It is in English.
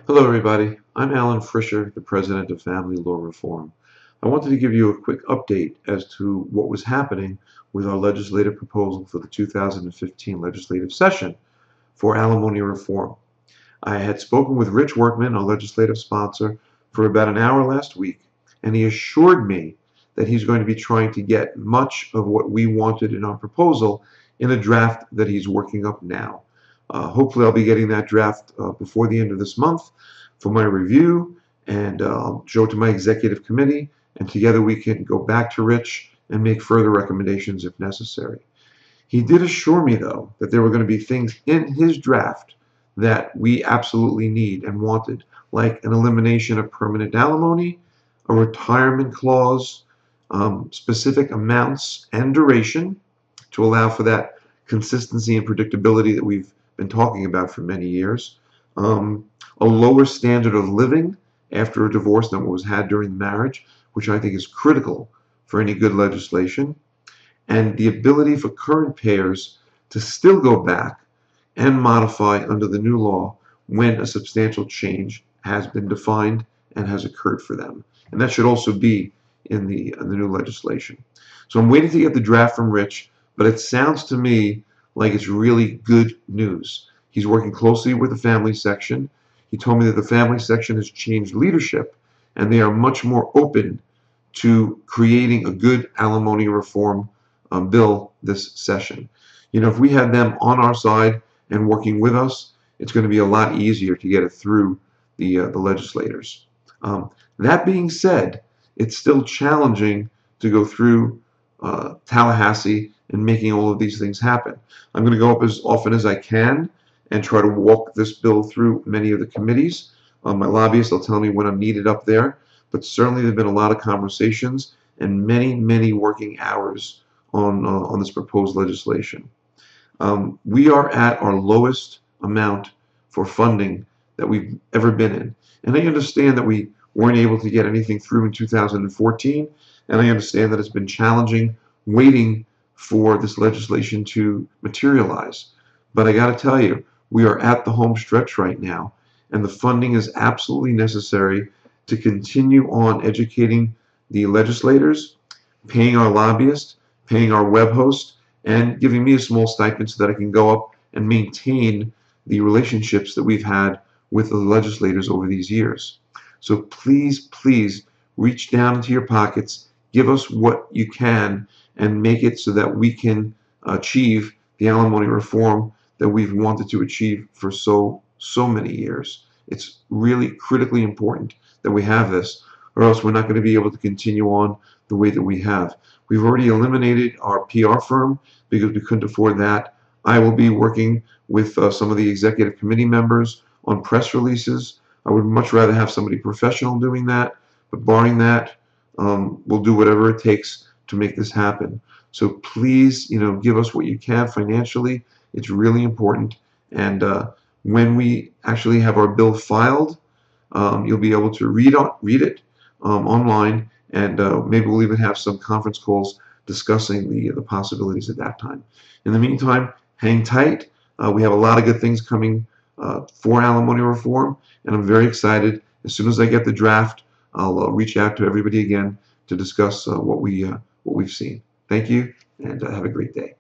Hello, everybody. I'm Alan Frisher, the President of Family Law Reform. I wanted to give you a quick update as to what was happening with our legislative proposal for the 2015 legislative session for alimony reform. I had spoken with Rich Workman, our legislative sponsor, for about an hour last week, and he assured me that he's going to be trying to get much of what we wanted in our proposal in a draft that he's working up now. Hopefully I'll be getting that draft before the end of this month for my review, and I'll show it to my executive committee, and together we can go back to Rich and make further recommendations if necessary. He did assure me, though, that there were going to be things in his draft that we absolutely need and wanted, like an elimination of permanent alimony, a retirement clause, specific amounts and duration to allow for that consistency and predictability that we've been talking about for many years, a lower standard of living after a divorce than what was had during the marriage, which I think is critical for any good legislation, and the ability for current payers to still go back and modify under the new law when a substantial change has been defined and has occurred for them. And that should also be in the new legislation. So I'm waiting to get the draft from Rich, but it sounds to me like it's really good news. He's working closely with the family section. He told me that the family section has changed leadership and they are much more open to creating a good alimony reform bill this session. You know, if we had them on our side and working with us, it's going to be a lot easier to get it through the legislators. That being said, it's still challenging to go through Tallahassee and making all of these things happen. I'm going to go up as often as I can and try to walk this bill through many of the committees. My lobbyists will tell me when I'm needed up there, but certainly there have been a lot of conversations and many working hours on this proposed legislation. We are at our lowest amount for funding that we've ever been in. And I understand that we weren't able to get anything through in 2014, and I understand that it's been challenging waiting for this legislation to materialize. But I got to tell you, we are at the home stretch right now, and the funding is absolutely necessary to continue on educating the legislators, paying our lobbyists, paying our web host, and giving me a small stipend so that I can go up and maintain the relationships that we've had with the legislators over these years. So please reach down into your pockets, give us what you can, and make it so that we can achieve the alimony reform that we've wanted to achieve for so many years. It's really critically important that we have this, or else we're not going to be able to continue on the way that we have. We've already eliminated our PR firm because we couldn't afford that. I will be working with some of the executive committee members on press releases. I would much rather have somebody professional doing that, but barring that, we'll do whatever it takes to make this happen. So please, give us what you can financially. It's really important. And when we actually have our bill filed, you'll be able to read it online, and maybe we'll even have some conference calls discussing the possibilities at that time. In the meantime, hang tight. We have a lot of good things coming for alimony reform, and I'm very excited. As soon as I get the draft, I'll reach out to everybody again to discuss what we've seen. Thank you, and have a great day.